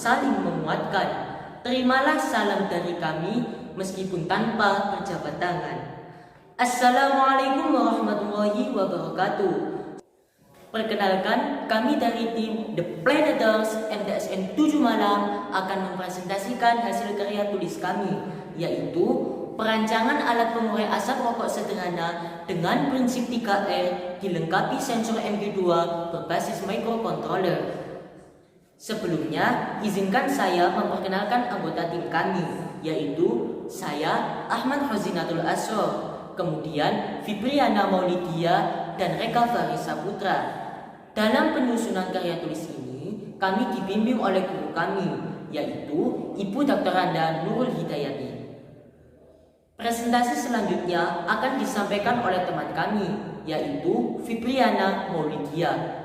saling menguatkan. Terimalah salam dari kami meskipun tanpa berjabat tangan. Assalamualaikum warahmatullahi wabarakatuh. Perkenalkan, kami dari tim The Planeters MTSN 7 Malang akan mempresentasikan hasil karya tulis kami, yaitu perancangan alat pengurai asap rokok sederhana dengan prinsip 3R dilengkapi sensor MQ2 berbasis microcontroller. Sebelumnya, izinkan saya memperkenalkan anggota tim kami, yaitu saya Ahmad Hozinatul Asor, kemudian Fibriana Maulidia dan Reka Farisa Putra. Dalam penyusunan karya tulis ini, kami dibimbing oleh guru kami, yaitu Ibu Dr. Anda Nurul Hidayati. Presentasi selanjutnya akan disampaikan oleh teman kami, yaitu Fibriana Maulidia.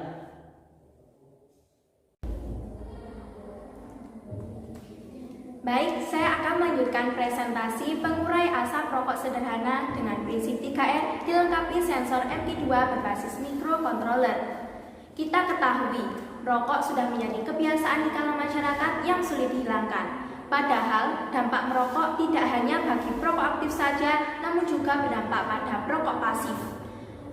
Baik, saya akan melanjutkan presentasi pengurai asap rokok sederhana dengan prinsip 3R dilengkapi sensor MQ2 berbasis microcontroller. Kita ketahui, rokok sudah menjadi kebiasaan di kalangan masyarakat yang sulit dihilangkan. Padahal, dampak merokok tidak hanya bagi perokok aktif saja, namun juga berdampak pada perokok pasif.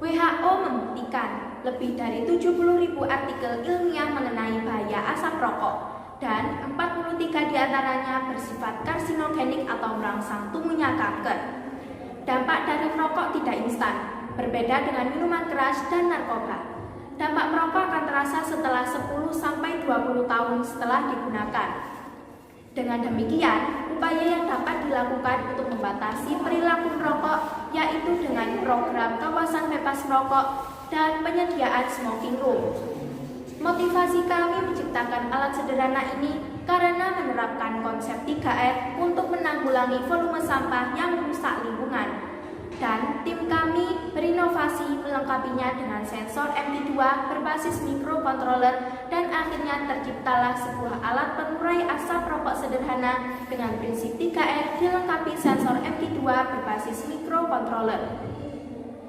WHO membuktikan lebih dari 70.000 artikel ilmiah mengenai bahaya asap rokok, dan 43 diantaranya bersifat karsinogenik atau merangsang tumbuhnya kanker. Dampak dari merokok tidak instan, berbeda dengan minuman keras dan narkoba. Dampak merokok akan terasa setelah 10-20 tahun setelah digunakan. Dengan demikian, upaya yang dapat dilakukan untuk membatasi perilaku merokok yaitu dengan program kawasan bebas merokok dan penyediaan smoking room. Motivasi kami menciptakan alat sederhana ini karena menerapkan konsep 3R untuk menanggulangi volume sampah yang merusak lingkungan. Dan tim kami berinovasi melengkapinya dengan sensor MQ2 berbasis microcontroller dan akhirnya terciptalah sebuah alat pengurai asap rokok sederhana dengan prinsip 3R dilengkapi sensor MQ2 berbasis microcontroller.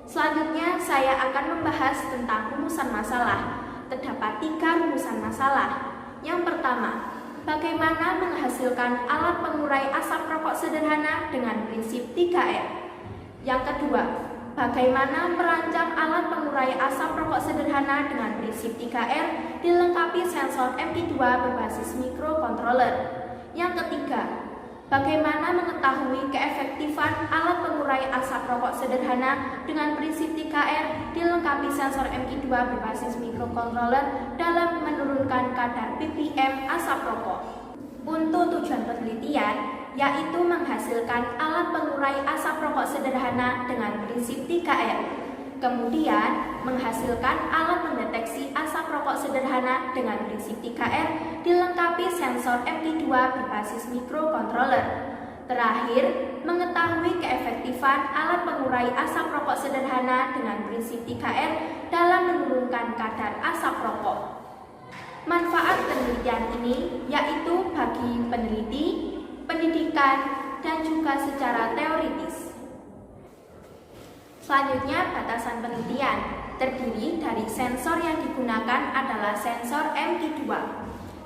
Selanjutnya saya akan membahas tentang rumusan masalah. Terdapat 3 rumusan masalah. Yang pertama, bagaimana menghasilkan alat pengurai asap rokok sederhana dengan prinsip 3R. Yang kedua, bagaimana merancang alat pengurai asap rokok sederhana dengan prinsip 3R dilengkapi sensor MQ2 berbasis microcontroller. Yang ketiga, bagaimana mengetahui keefektifan alat pengurai asap rokok sederhana dengan prinsip 3R dilengkapi sensor MQ2 berbasis microcontroller dalam menurunkan kadar ppm asap rokok. Untuk tujuan penelitian, yaitu menghasilkan alat pengurai asap rokok sederhana dengan prinsip 3R. Kemudian, menghasilkan alat mendeteksi asap rokok sederhana dengan prinsip 3R dilengkapi sensor MQ2 berbasis microcontroller. Terakhir, mengetahui keefektifan alat pengurai asap rokok sederhana dengan prinsip 3R dalam menurunkan kadar asap rokok. Manfaat penelitian ini yaitu bagi peneliti, pendidikan, dan juga secara teoritis. Selanjutnya, batasan penelitian terdiri dari sensor yang digunakan adalah sensor MQ2.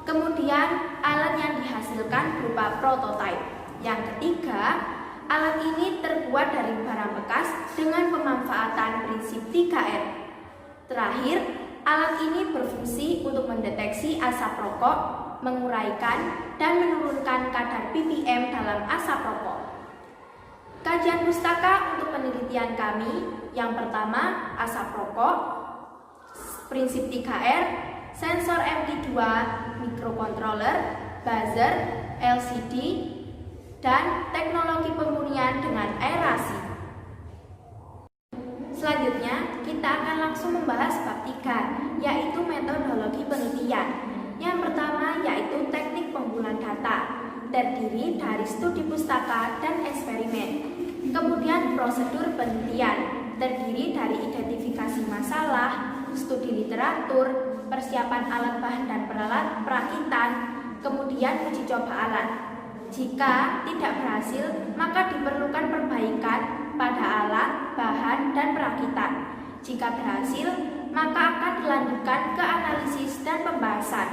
Kemudian, alat yang dihasilkan berupa prototipe. Yang ketiga, alat ini terbuat dari barang bekas dengan pemanfaatan prinsip 3R. Terakhir, alat ini berfungsi untuk mendeteksi asap rokok, menguraikan, dan menurunkan kadar ppm dalam asap rokok. Kajian pustaka untuk penelitian kami, yang pertama asap rokok, prinsip 3R, sensor MQ2, microcontroller, buzzer, LCD, dan teknologi pemurnian dengan aerasi. Selanjutnya, kita akan langsung membahas bab 3, yaitu metodologi penelitian. Yang pertama yaitu teknik pengumpulan data, terdiri dari studi pustaka dan eksperimen. Kemudian prosedur penelitian, terdiri dari identifikasi masalah, studi literatur, persiapan alat bahan dan perakitan, kemudian uji coba alat. Jika tidak berhasil, maka diperlukan perbaikan pada alat, bahan, dan perakitan. Jika berhasil, maka akan dilanjutkan ke analisis dan pembahasan.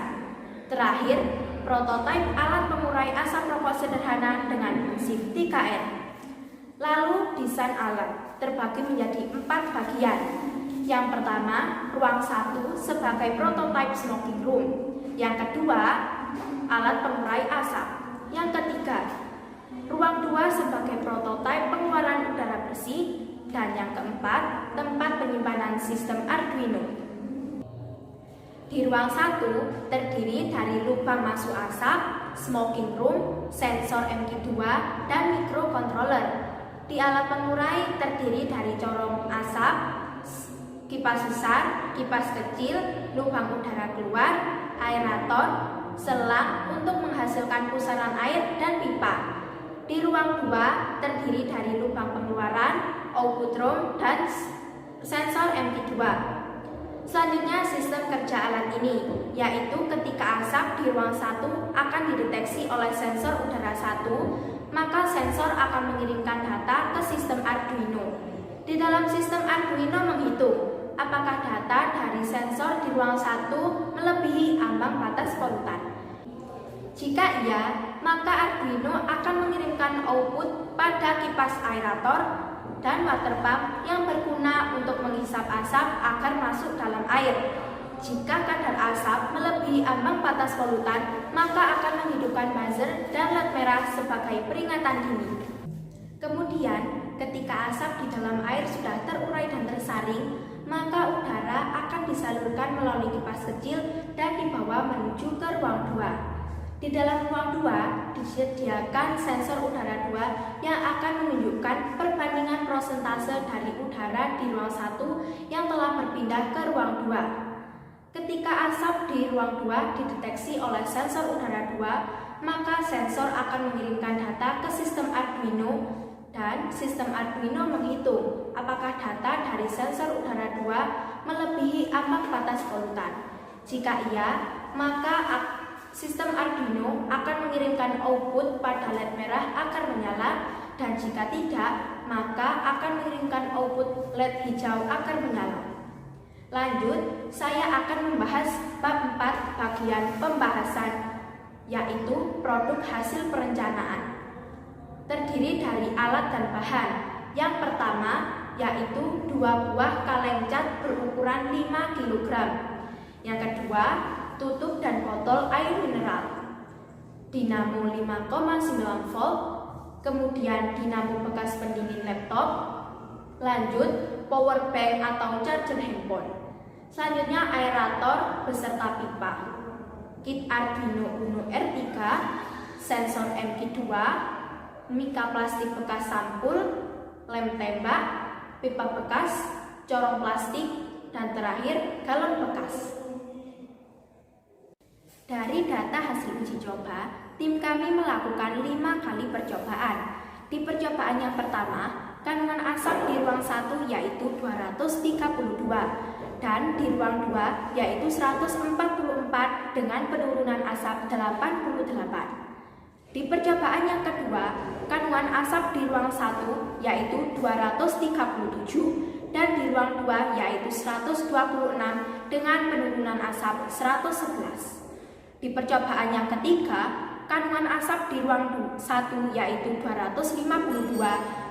Terakhir, prototipe alat pengurai asap rokok sederhana dengan prinsip 3R. Lalu desain alat terbagi menjadi 4 bagian. Yang pertama, ruang 1 sebagai prototipe smoking room. Yang kedua, alat pengurai asap. Yang ketiga, ruang 2 sebagai prototipe pengeluaran udara bersih. Dan yang keempat, tempat penyimpanan sistem Arduino. Di ruang 1 terdiri dari lubang masuk asap, smoking room, sensor MQ2, dan microcontroller. Di alat pengurai terdiri dari corong asap, kipas besar, kipas kecil, lubang udara keluar, aerator, selang untuk menghasilkan pusaran air, dan pipa. Di ruang 2 terdiri dari lubang pengeluaran, output room, dan sensor MQ2. Selanjutnya sistem kerja alat ini, yaitu ketika asap di ruang 1 akan dideteksi oleh sensor udara 1, maka sensor akan mengirimkan data ke sistem Arduino. Di dalam sistem Arduino menghitung apakah data dari sensor di ruang 1 melebihi ambang batas polutan. Jika iya, maka Arduino akan mengirimkan output pada kipas aerator dan water pump yang berguna untuk menghisap asap agar masuk dalam air. Jika kadar asap melebihi ambang batas polutan, maka akan menghidupkan buzzer dan LED merah sebagai peringatan dini. Kemudian, ketika asap di dalam air sudah terurai dan tersaring, maka udara akan disalurkan melalui kipas kecil dan dibawa menuju ke ruang 2. Di dalam ruang 2 disediakan sensor udara 2 yang akan menunjukkan perbandingan prosentase dari udara di ruang 1 yang telah berpindah ke ruang 2. Ketika asap di ruang 2 dideteksi oleh sensor udara 2, maka sensor akan mengirimkan data ke sistem Arduino dan sistem Arduino menghitung apakah data dari sensor udara 2 melebihi ambang batas polutan. Jika iya, maka sistem Arduino akan mengirimkan output pada LED merah agar menyala, dan jika tidak, maka akan mengirimkan output LED hijau agar menyala. Lanjut, saya akan membahas bab 4 bagian pembahasan, yaitu produk hasil perencanaan. Terdiri dari alat dan bahan. Yang pertama, yaitu 2 buah kaleng cat berukuran 5 kg. Yang kedua, tutup dan botol air mineral, dinamo 5,9 volt, kemudian dinamo bekas pendingin laptop, lanjut power bank atau charger handphone, selanjutnya aerator beserta pipa, kit Arduino Uno R3, sensor MQ2, mika plastik bekas sampul, lem tembak, pipa bekas, corong plastik, dan terakhir galon bekas. Dari data hasil uji coba, tim kami melakukan 5 kali percobaan. Di percobaan yang pertama, kandungan asap di ruang 1 yaitu 232 dan di ruang 2 yaitu 144 dengan penurunan asap 88. Di percobaan yang kedua, kandungan asap di ruang 1 yaitu 237 dan di ruang 2 yaitu 126 dengan penurunan asap 111. Di percobaan yang ketiga, kandungan asap di ruang 1 yaitu 252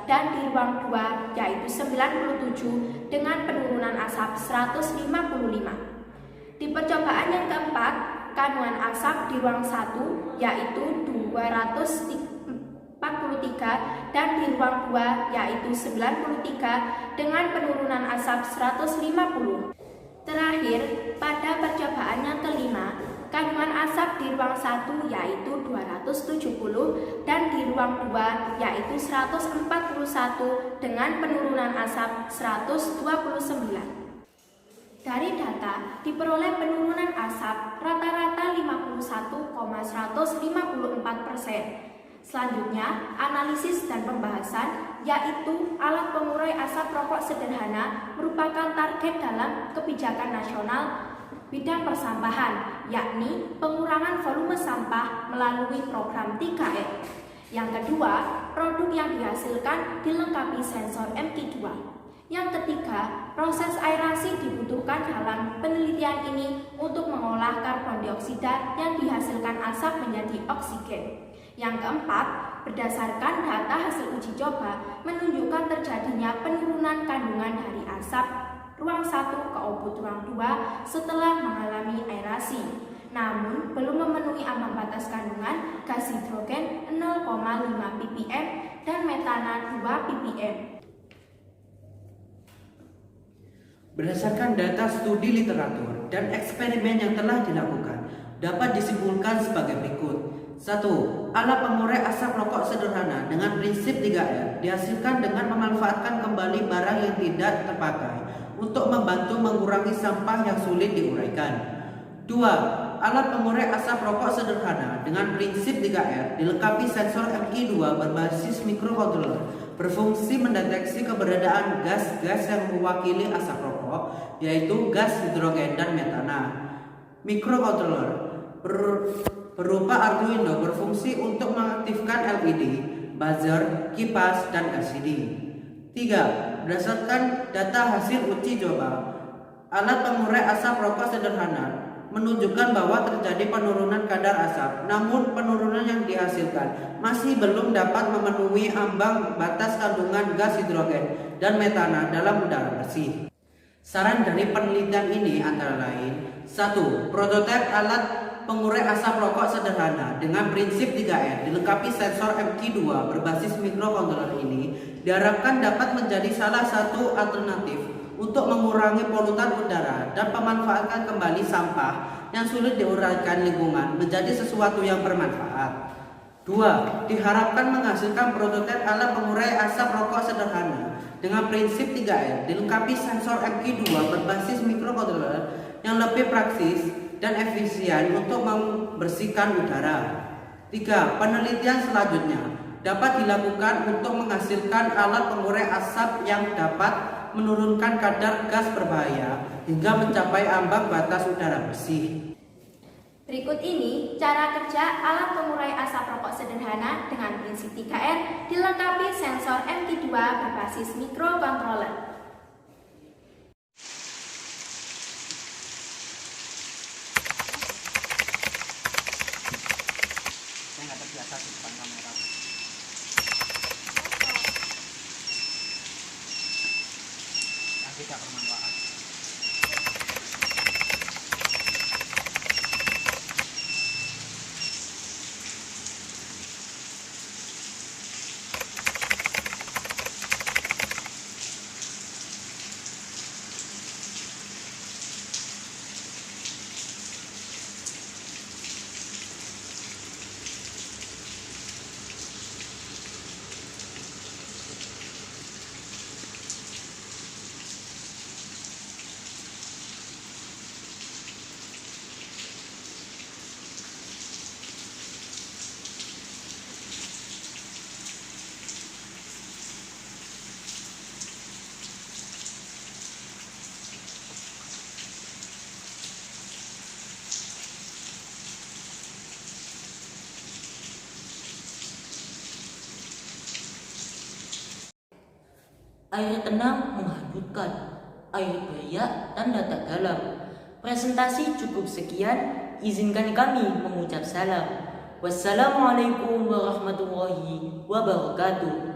dan di ruang 2 yaitu 97 dengan penurunan asap 155. Di percobaan yang keempat, kandungan asap di ruang 1 yaitu 243 dan di ruang 2 yaitu 93 dengan penurunan asap 150. Terakhir, pada percobaan yang kelima, kandungan asap di ruang 1 yaitu 270 dan di ruang 2 yaitu 141 dengan penurunan asap 129. Dari data diperoleh penurunan asap rata-rata 51,154%. Selanjutnya, analisis dan pembahasan, yaitu alat pengurai asap rokok sederhana merupakan target dalam kebijakan nasional bidang persampahan, yakni pengurangan volume sampah melalui program 3R. Yang kedua, produk yang dihasilkan dilengkapi sensor MQ2. Yang ketiga, proses aerasi dibutuhkan dalam penelitian ini untuk mengolah karbon dioksida yang dihasilkan asap menjadi oksigen. Yang keempat, berdasarkan data hasil uji coba menunjukkan terjadinya penurunan kandungan dari asap ruang 1 ke output ruang 2 setelah mengalami aerasi. Namun, belum memenuhi ambang batas kandungan gas hidrogen 0,5 ppm dan metana 2 ppm. Berdasarkan data studi literatur dan eksperimen yang telah dilakukan, dapat disimpulkan sebagai berikut. 1. Alat pengurai asap rokok sederhana dengan prinsip 3R dihasilkan dengan memanfaatkan kembali barang yang tidak terpakai untuk membantu mengurangi sampah yang sulit diuraikan. 2. Alat pengurai asap rokok sederhana dengan prinsip 3R dilengkapi sensor MI2 berbasis microcontroller berfungsi mendeteksi keberadaan gas-gas yang mewakili asap rokok, yaitu gas hidrogen dan metana. Microcontroller berupa Arduino berfungsi untuk mengaktifkan LED, buzzer, kipas, dan LCD. 3. Berdasarkan data hasil uji coba, alat pengurai asap rokok sederhana menunjukkan bahwa terjadi penurunan kadar asap, namun penurunan yang dihasilkan masih belum dapat memenuhi ambang batas kandungan gas hidrogen dan metana dalam udara bersih. Saran dari penelitian ini antara lain: 1. Prototipe alat pengurai asap rokok sederhana dengan prinsip 3R dilengkapi sensor MQ2 berbasis microcontroller ini diharapkan dapat menjadi salah satu alternatif untuk mengurangi polutan udara dan memanfaatkan kembali sampah yang sulit diuraikan lingkungan menjadi sesuatu yang bermanfaat. 2. Diharapkan menghasilkan prototipe alat pengurai asap rokok sederhana dengan prinsip 3R dilengkapi sensor MQ2 berbasis microcontroller yang lebih praktis dan efisien untuk membersihkan udara. 3. Penelitian selanjutnya dapat dilakukan untuk menghasilkan alat pengurai asap yang dapat menurunkan kadar gas berbahaya hingga mencapai ambang batas udara bersih. Berikut ini cara kerja alat pengurai asap rokok sederhana dengan prinsip 3R dilengkapi sensor MQ2 berbasis microcontroller. Saya nggak terbiasa di depan kamera. Tidak bermanfaat. Air tenang menghanyutkan, air beriak tanda tak dalam. Presentasi cukup sekian, izinkan kami mengucap salam. Wassalamualaikum warahmatullahi wabarakatuh.